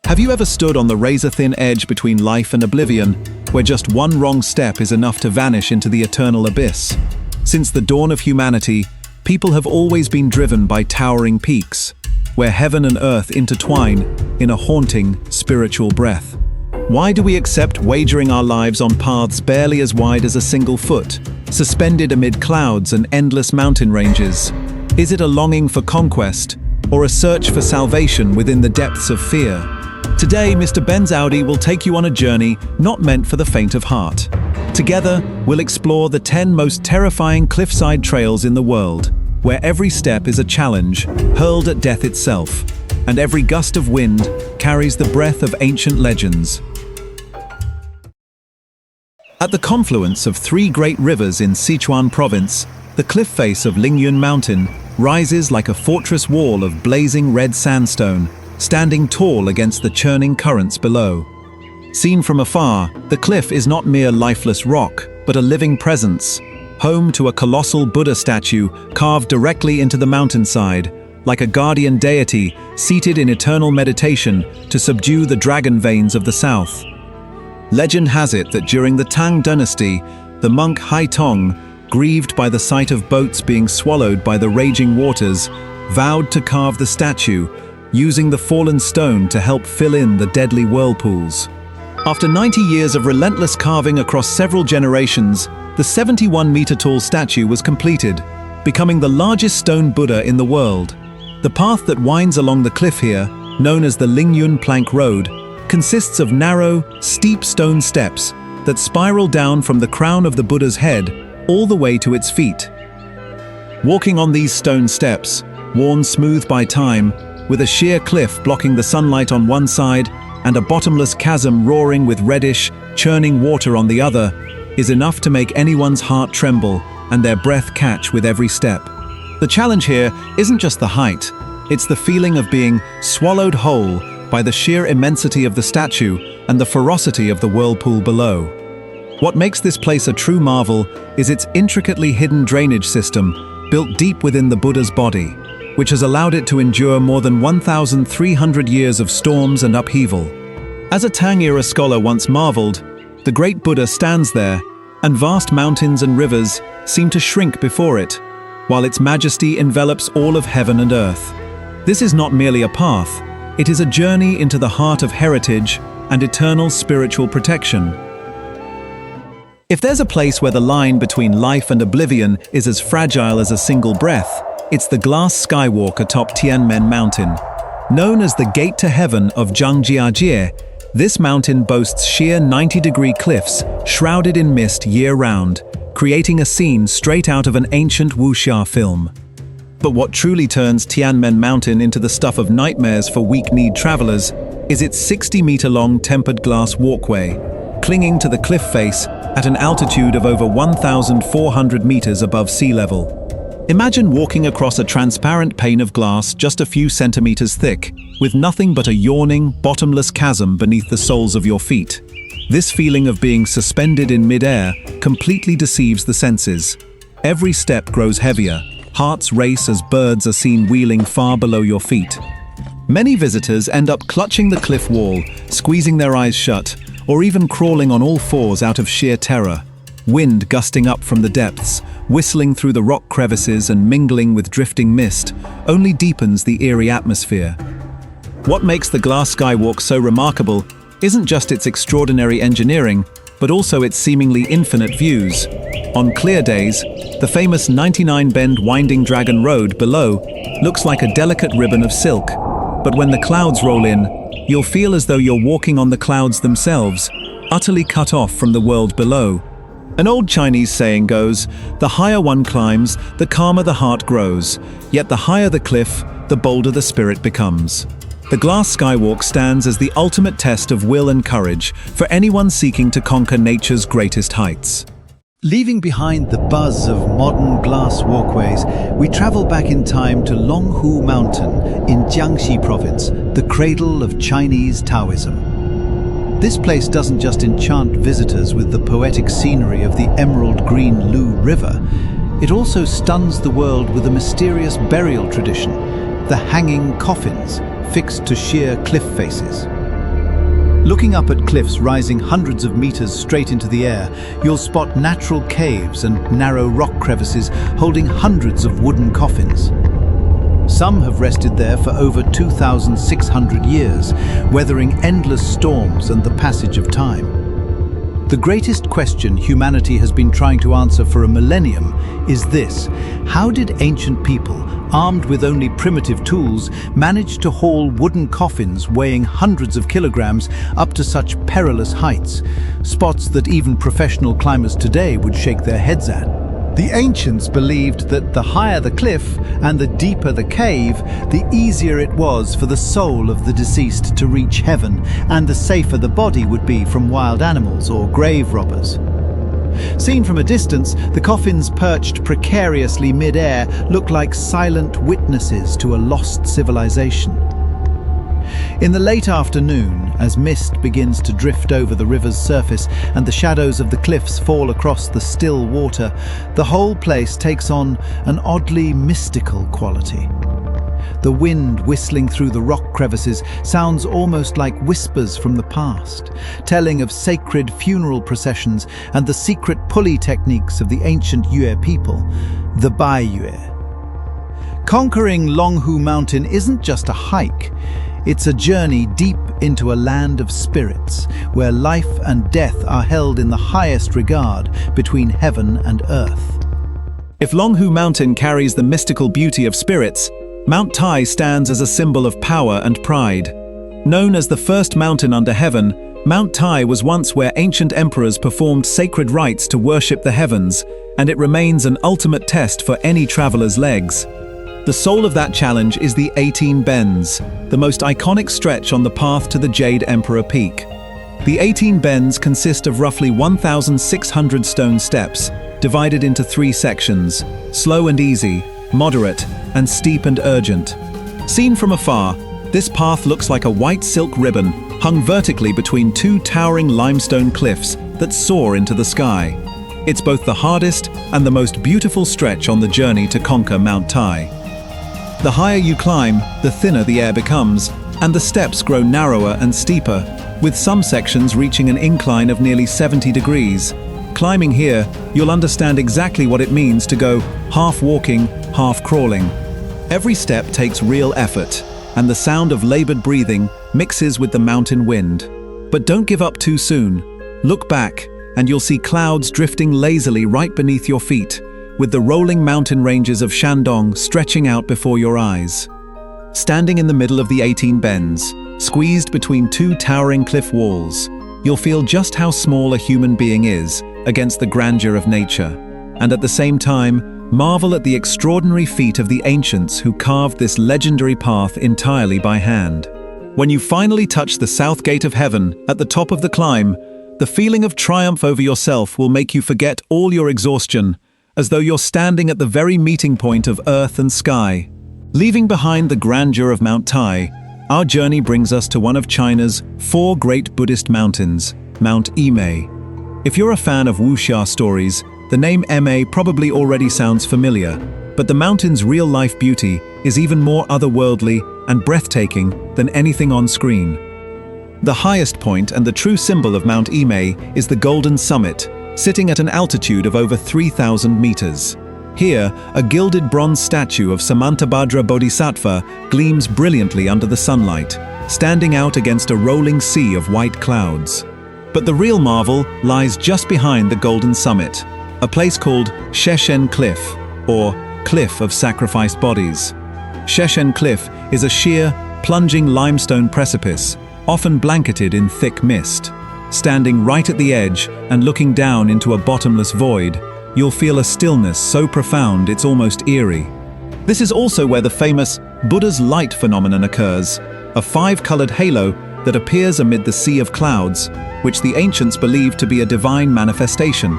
Have you ever stood on the razor-thin edge between life and oblivion, where just one wrong step is enough to vanish into the eternal abyss? Since the dawn of humanity, people have always been driven by towering peaks, where heaven and earth intertwine in a haunting, spiritual breath. Why do we accept wagering our lives on paths barely as wide as a single foot, suspended amid clouds and endless mountain ranges? Is it a longing for conquest, or a search for salvation within the depths of fear? Today, Mr. Benz-Audi will take you on a journey not meant for the faint of heart. Together, we'll explore the 10 most terrifying cliffside trails in the world, where every step is a challenge, hurled at death itself, and every gust of wind carries the breath of ancient legends. At the confluence of 3 great rivers in Sichuan province, the cliff face of Lingyun Mountain rises like a fortress wall of blazing red sandstone, standing tall against the churning currents below. Seen from afar, the cliff is not mere lifeless rock, but a living presence, home to a colossal Buddha statue carved directly into the mountainside, like a guardian deity seated in eternal meditation to subdue the dragon veins of the south. Legend has it that during the Tang dynasty, the monk Hai Tong, grieved by the sight of boats being swallowed by the raging waters, vowed to carve the statue, using the fallen stone to help fill in the deadly whirlpools. After 90 years of relentless carving across several generations, the 71-meter-tall statue was completed, becoming the largest stone Buddha in the world. The path that winds along the cliff here, known as the Lingyun Plank Road, consists of narrow, steep stone steps that spiral down from the crown of the Buddha's head all the way to its feet. Walking on these stone steps, worn smooth by time, with a sheer cliff blocking the sunlight on one side and a bottomless chasm roaring with reddish, churning water on the other, is enough to make anyone's heart tremble and their breath catch with every step. The challenge here isn't just the height, it's the feeling of being swallowed whole by the sheer immensity of the statue and the ferocity of the whirlpool below. What makes this place a true marvel is its intricately hidden drainage system built deep within the Buddha's body, which has allowed it to endure more than 1,300 years of storms and upheaval. As a Tang-era scholar once marveled, the great Buddha stands there, and vast mountains and rivers seem to shrink before it, while its majesty envelops all of heaven and earth. This is not merely a path, it is a journey into the heart of heritage and eternal spiritual protection. If there's a place where the line between life and oblivion is as fragile as a single breath, it's the glass skywalk atop Tianmen Mountain. Known as the Gate to Heaven of Zhangjiajie, this mountain boasts sheer 90-degree cliffs shrouded in mist year-round, creating a scene straight out of an ancient wuxia film. But what truly turns Tianmen Mountain into the stuff of nightmares for weak-kneed travelers is its 60-meter-long tempered glass walkway, clinging to the cliff face at an altitude of over 1,400 meters above sea level. Imagine walking across a transparent pane of glass just a few centimeters thick, with nothing but a yawning, bottomless chasm beneath the soles of your feet. This feeling of being suspended in mid-air completely deceives the senses. Every step grows heavier, hearts race as birds are seen wheeling far below your feet. Many visitors end up clutching the cliff wall, squeezing their eyes shut, or even crawling on all fours out of sheer terror. Wind gusting up from the depths, whistling through the rock crevices and mingling with drifting mist, only deepens the eerie atmosphere. What makes the glass skywalk so remarkable isn't just its extraordinary engineering, but also its seemingly infinite views. On clear days, the famous 99-bend winding Dragon Road below looks like a delicate ribbon of silk, but when the clouds roll in, you'll feel as though you're walking on the clouds themselves, utterly cut off from the world below. An old Chinese saying goes, "The higher one climbs, the calmer the heart grows, yet the higher the cliff, the bolder the spirit becomes." The glass skywalk stands as the ultimate test of will and courage for anyone seeking to conquer nature's greatest heights. Leaving behind the buzz of modern glass walkways, we travel back in time to Longhu Mountain in Jiangxi province, the cradle of Chinese Taoism. This place doesn't just enchant visitors with the poetic scenery of the emerald green Lu River, it also stuns the world with a mysterious burial tradition, the hanging coffins fixed to sheer cliff faces. Looking up at cliffs rising hundreds of meters straight into the air, you'll spot natural caves and narrow rock crevices holding hundreds of wooden coffins. Some have rested there for over 2,600 years, weathering endless storms and the passage of time. The greatest question humanity has been trying to answer for a millennium is this: how did ancient people, armed with only primitive tools, manage to haul wooden coffins weighing hundreds of kilograms up to such perilous heights, spots that even professional climbers today would shake their heads at? The ancients believed that the higher the cliff and the deeper the cave, the easier it was for the soul of the deceased to reach heaven, and the safer the body would be from wild animals or grave robbers. Seen from a distance, the coffins perched precariously mid-air look like silent witnesses to a lost civilization. In the late afternoon, as mist begins to drift over the river's surface and the shadows of the cliffs fall across the still water, the whole place takes on an oddly mystical quality. The wind whistling through the rock crevices sounds almost like whispers from the past, telling of sacred funeral processions and the secret pulley techniques of the ancient Yue people, the Bai Yue. Conquering Longhu Mountain isn't just a hike. It's a journey deep into a land of spirits, where life and death are held in the highest regard between heaven and earth. If Longhu Mountain carries the mystical beauty of spirits, Mount Tai stands as a symbol of power and pride. Known as the first mountain under heaven, Mount Tai was once where ancient emperors performed sacred rites to worship the heavens, and it remains an ultimate test for any traveler's legs. The soul of that challenge is the 18 Bends, the most iconic stretch on the path to the Jade Emperor Peak. The 18 Bends consist of roughly 1,600 stone steps, divided into 3 sections: slow and easy, moderate, and steep and urgent. Seen from afar, this path looks like a white silk ribbon hung vertically between 2 towering limestone cliffs that soar into the sky. It's both the hardest and the most beautiful stretch on the journey to conquer Mount Tai. The higher you climb, the thinner the air becomes, and the steps grow narrower and steeper, with some sections reaching an incline of nearly 70 degrees. Climbing here, you'll understand exactly what it means to go half walking, half crawling. Every step takes real effort, and the sound of labored breathing mixes with the mountain wind. But don't give up too soon. Look back, and you'll see clouds drifting lazily right beneath your feet, with the rolling mountain ranges of Shandong stretching out before your eyes. Standing in the middle of the 18 Bends, squeezed between 2 towering cliff walls, you'll feel just how small a human being is against the grandeur of nature, and at the same time, marvel at the extraordinary feat of the ancients who carved this legendary path entirely by hand. When you finally touch the south gate of heaven at the top of the climb, the feeling of triumph over yourself will make you forget all your exhaustion, as though you're standing at the very meeting point of earth and sky. Leaving behind the grandeur of Mount Tai, our journey brings us to one of China's 4 great Buddhist mountains, Mount Yimei. If you're a fan of wuxia stories, the name Yimei probably already sounds familiar, but the mountain's real-life beauty is even more otherworldly and breathtaking than anything on screen. The highest point and the true symbol of Mount Yimei is the Golden Summit, sitting at an altitude of over 3,000 meters. Here, a gilded bronze statue of Samantabhadra Bodhisattva gleams brilliantly under the sunlight, standing out against a rolling sea of white clouds. But the real marvel lies just behind the Golden Summit, a place called Sheshen Cliff, or Cliff of Sacrificed Bodies. Sheshen Cliff is a sheer, plunging limestone precipice, often blanketed in thick mist. Standing right at the edge and looking down into a bottomless void, you'll feel a stillness so profound it's almost eerie. This is also where the famous Buddha's light phenomenon occurs, a 5-colored halo that appears amid the sea of clouds, which the ancients believed to be a divine manifestation.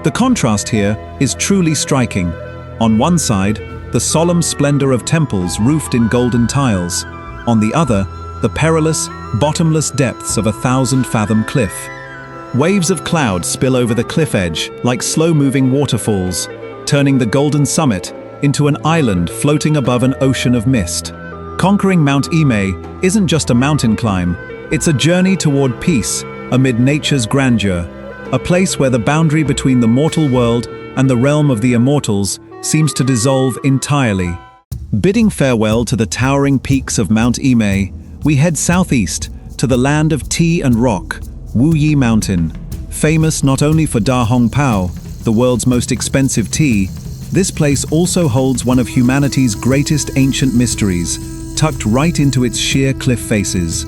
The contrast here is truly striking. On one side, the solemn splendor of temples roofed in golden tiles. On the other, the perilous, bottomless depths of a 1,000-fathom cliff. Waves of cloud spill over the cliff edge like slow-moving waterfalls, turning the Golden Summit into an island floating above an ocean of mist. Conquering Mount Yimei isn't just a mountain climb, It's a journey toward peace amid nature's grandeur, a place where the boundary between the mortal world and the realm of the immortals seems to dissolve entirely. Bidding farewell to the towering peaks of Mount Imei, we head southeast to the land of tea and rock, Wuyi Mountain. Famous not only for Da Hong Pao, the world's most expensive tea, this place also holds one of humanity's greatest ancient mysteries, tucked right into its sheer cliff faces.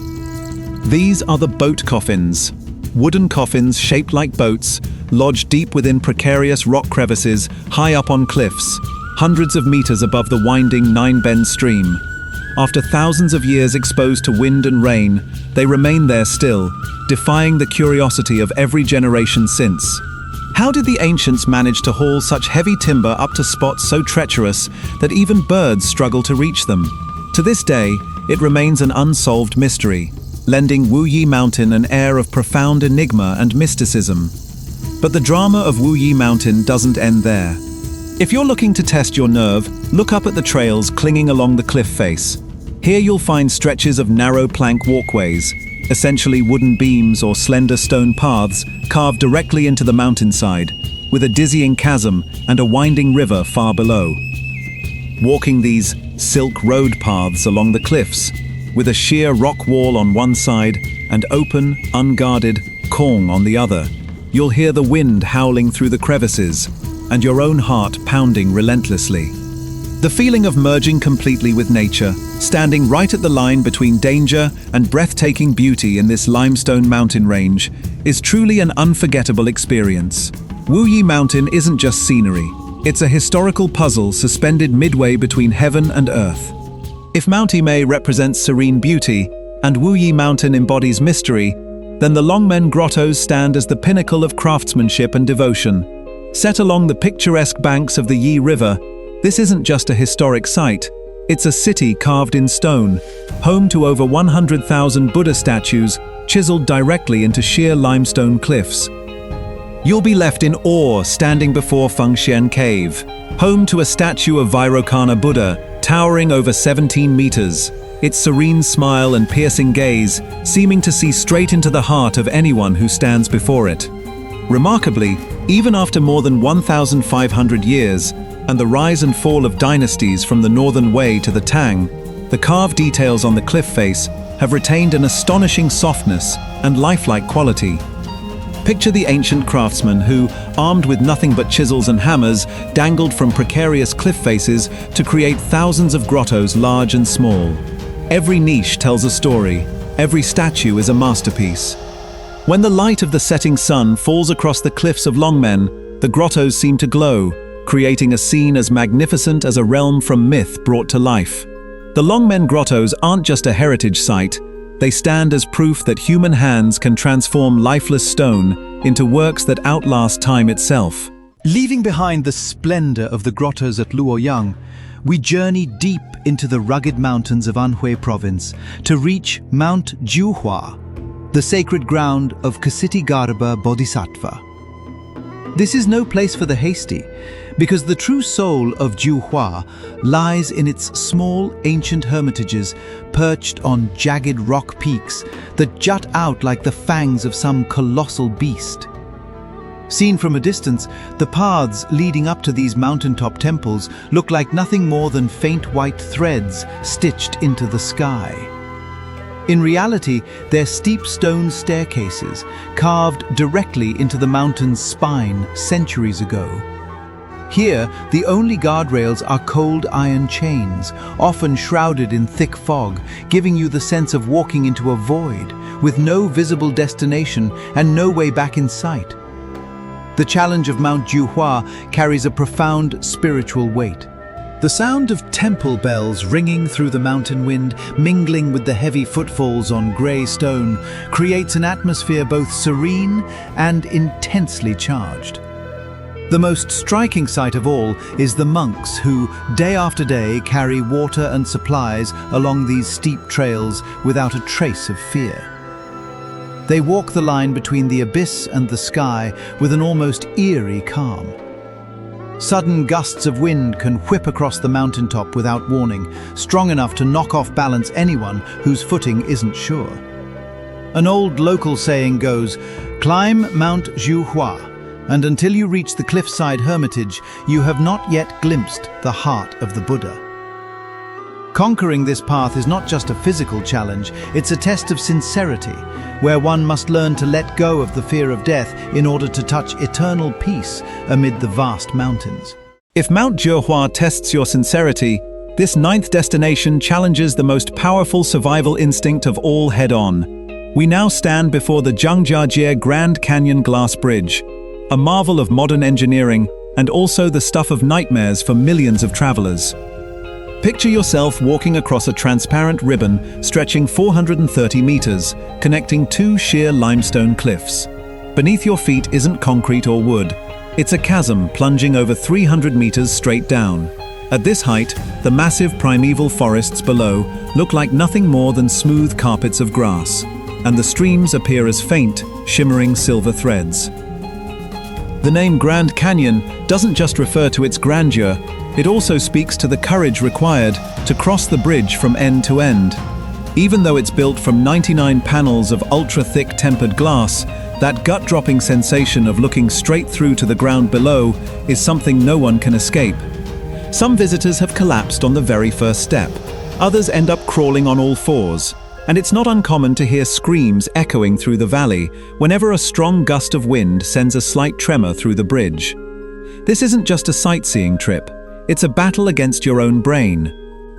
These are the boat coffins. Wooden coffins shaped like boats, lodged deep within precarious rock crevices high up on cliffs, hundreds of meters above the winding Nine Bend stream. After thousands of years exposed to wind and rain, they remain there still, defying the curiosity of every generation since. How did the ancients manage to haul such heavy timber up to spots so treacherous that even birds struggle to reach them? To this day, it remains an unsolved mystery, lending Wuyi Mountain an air of profound enigma and mysticism. But the drama of Wuyi Mountain doesn't end there. If you're looking to test your nerve, look up at the trails clinging along the cliff face. Here you'll find stretches of narrow plank walkways, essentially wooden beams or slender stone paths carved directly into the mountainside, with a dizzying chasm and a winding river far below. Walking these silk road paths along the cliffs, with a sheer rock wall on one side and open, unguarded Kong on the other, you'll hear the wind howling through the crevices and your own heart pounding relentlessly. The feeling of merging completely with nature, standing right at the line between danger and breathtaking beauty in this limestone mountain range, is truly an unforgettable experience. Wuyi Mountain isn't just scenery, it's a historical puzzle suspended midway between heaven and earth. If Mount Imei represents serene beauty and Wuyi Mountain embodies mystery, then the Longmen Grottos stand as the pinnacle of craftsmanship and devotion. Set along the picturesque banks of the Yi River, this isn't just a historic site, it's a city carved in stone, home to over 100,000 Buddha statues chiseled directly into sheer limestone cliffs. You'll be left in awe standing before Fengxian Cave, home to a statue of Vairocana Buddha towering over 17 meters, its serene smile and piercing gaze seeming to see straight into the heart of anyone who stands before it. Remarkably, even after more than 1,500 years, and the rise and fall of dynasties from the Northern Wei to the Tang, the carved details on the cliff face have retained an astonishing softness and lifelike quality. Picture the ancient craftsmen who, armed with nothing but chisels and hammers, dangled from precarious cliff faces to create thousands of grottos large and small. Every niche tells a story, every statue is a masterpiece. When the light of the setting sun falls across the cliffs of Longmen, the grottos seem to glow, creating a scene as magnificent as a realm from myth brought to life. The Longmen Grottos aren't just a heritage site, they stand as proof that human hands can transform lifeless stone into works that outlast time itself. Leaving behind the splendor of the grottos at Luoyang, we journey deep into the rugged mountains of Anhui province to reach Mount Jiuhua, the sacred ground of Ksitigarba Bodhisattva. This is no place for the hasty, because the true soul of Jiuhua lies in its small ancient hermitages perched on jagged rock peaks that jut out like the fangs of some colossal beast. Seen from a distance, the paths leading up to these mountaintop temples look like nothing more than faint white threads stitched into the sky. In reality, they're steep stone staircases carved directly into the mountain's spine centuries ago. Here, the only guardrails are cold iron chains, often shrouded in thick fog, giving you the sense of walking into a void, with no visible destination and no way back in sight. The challenge of Mount Jiuhua carries a profound spiritual weight. The sound of temple bells ringing through the mountain wind, mingling with the heavy footfalls on grey stone, creates an atmosphere both serene and intensely charged. The most striking sight of all is the monks who, day after day, carry water and supplies along these steep trails without a trace of fear. They walk the line between the abyss and the sky with an almost eerie calm. Sudden gusts of wind can whip across the mountaintop without warning, strong enough to knock off balance anyone whose footing isn't sure. An old local saying goes, "Climb Mount Taihang, and until you reach the Cliffside Hermitage, you have not yet glimpsed the heart of the Buddha." Conquering this path is not just a physical challenge, it's a test of sincerity, where one must learn to let go of the fear of death in order to touch eternal peace amid the vast mountains. If Mount Taihang tests your sincerity, this ninth destination challenges the most powerful survival instinct of all head-on. We now stand before the Zhangjiajie Grand Canyon Glass Bridge, a marvel of modern engineering and also the stuff of nightmares for millions of travelers. Picture yourself walking across a transparent ribbon stretching 430 meters, connecting two sheer limestone cliffs. Beneath your feet isn't concrete or wood. It's a chasm plunging over 300 meters straight down. At this height, the massive primeval forests below look like nothing more than smooth carpets of grass, and the streams appear as faint, shimmering silver threads. The name Grand Canyon doesn't just refer to its grandeur, it also speaks to the courage required to cross the bridge from end to end. Even though it's built from 99 panels of ultra-thick tempered glass, that gut-dropping sensation of looking straight through to the ground below is something no one can escape. Some visitors have collapsed on the very first step. Others end up crawling on all fours. And it's not uncommon to hear screams echoing through the valley whenever a strong gust of wind sends a slight tremor through the bridge. This isn't just a sightseeing trip. It's a battle against your own brain.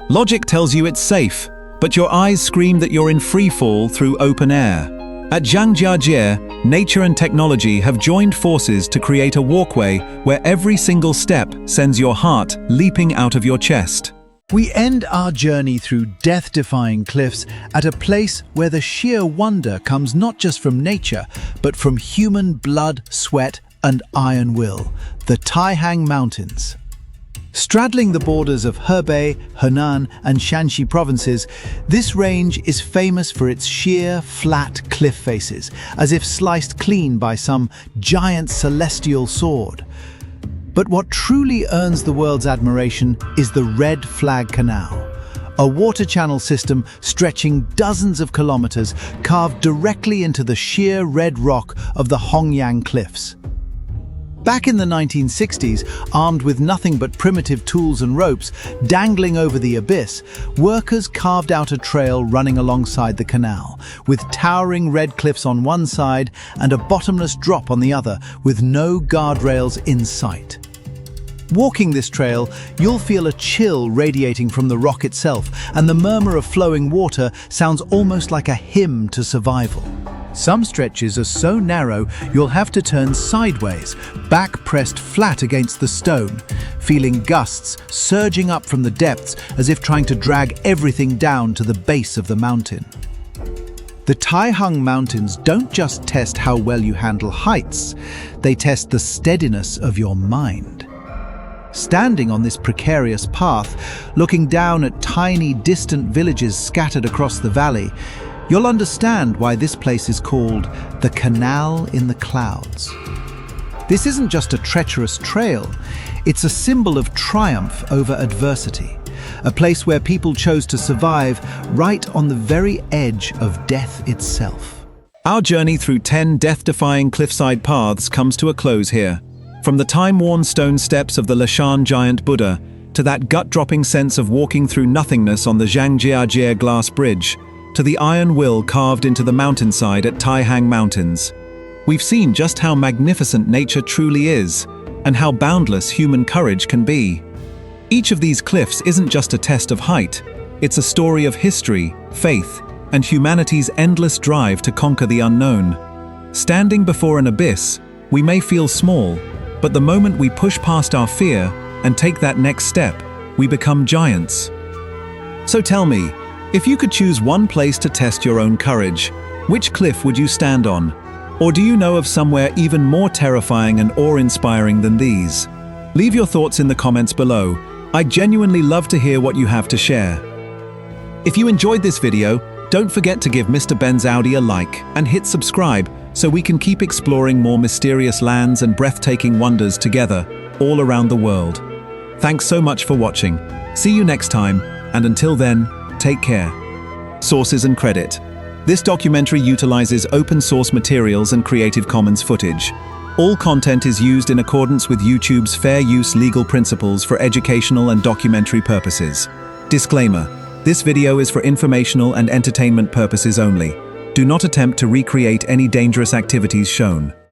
Logic tells you it's safe, but your eyes scream that you're in free fall through open air. At Zhangjiajie, nature and technology have joined forces to create a walkway where every single step sends your heart leaping out of your chest. We end our journey through death-defying cliffs at a place where the sheer wonder comes not just from nature, but from human blood, sweat, and iron will, the Taihang Mountains. Straddling the borders of Hebei, Henan, and Shanxi provinces, this range is famous for its sheer, flat cliff faces, as if sliced clean by some giant celestial sword. But what truly earns the world's admiration is the Red Flag Canal, a water channel system stretching dozens of kilometers carved directly into the sheer red rock of the Hongyang Cliffs. Back in the 1960s, armed with nothing but primitive tools and ropes dangling over the abyss, workers carved out a trail running alongside the canal, with towering red cliffs on one side and a bottomless drop on the other, with no guardrails in sight. Walking this trail, you'll feel a chill radiating from the rock itself, and the murmur of flowing water sounds almost like a hymn to survival. Some stretches are so narrow you'll have to turn sideways, back pressed flat against the stone, feeling gusts surging up from the depths as if trying to drag everything down to the base of the mountain. The Taihang Mountains don't just test how well you handle heights, they test the steadiness of your mind. Standing on this precarious path, looking down at tiny, distant villages scattered across the valley, you'll understand why this place is called the Canal in the Clouds. This isn't just a treacherous trail, it's a symbol of triumph over adversity, a place where people chose to survive right on the very edge of death itself. Our journey through 10 death-defying cliffside paths comes to a close here. From the time-worn stone steps of the Leshan Giant Buddha to that gut-dropping sense of walking through nothingness on the Zhangjiajie Glass Bridge, to the iron will carved into the mountainside at Taihang Mountains. We've seen just how magnificent nature truly is, and how boundless human courage can be. Each of these cliffs isn't just a test of height, it's a story of history, faith, and humanity's endless drive to conquer the unknown. Standing before an abyss, we may feel small, but the moment we push past our fear and take that next step, we become giants. So tell me, if you could choose one place to test your own courage, which cliff would you stand on? Or do you know of somewhere even more terrifying and awe-inspiring than these? Leave your thoughts in the comments below. I'd genuinely love to hear what you have to share. If you enjoyed this video, don't forget to give Mr. Benz-Audi a like and hit subscribe so we can keep exploring more mysterious lands and breathtaking wonders together all around the world. Thanks so much for watching. See you next time, and until then, take care. Sources and credit. This documentary utilizes open-source materials and Creative Commons footage. All content is used in accordance with YouTube's fair use legal principles for educational and documentary purposes. Disclaimer: this video is for informational and entertainment purposes only. Do not attempt to recreate any dangerous activities shown.